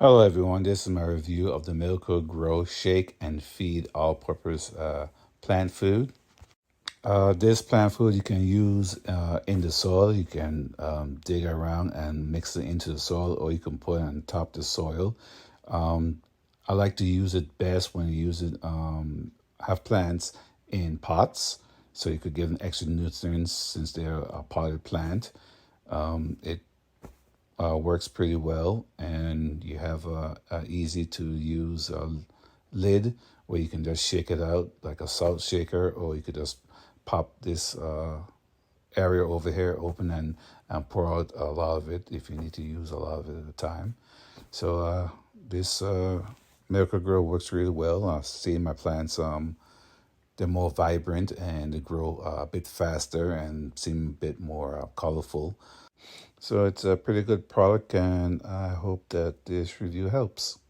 Hello everyone, this is my review of the Miracle-Gro Shake and Feed all-purpose plant food. This plant food you can use in the soil. You can dig around and mix it into the soil, or you can put it on top of the soil. Um, I like to use it best when you use it, have plants in pots, so you could give them extra nutrients since they're a potted plant. It works pretty well, and you have a easy to use lid where you can just shake it out like a salt shaker, or you could just pop this area over here open and pour out a lot of it if you need to use a lot of it at a time. So this Miracle-Gro works really well. I see my plants, they're more vibrant and they grow a bit faster and seem a bit more colorful. So it's a pretty good product, and I hope that this review helps.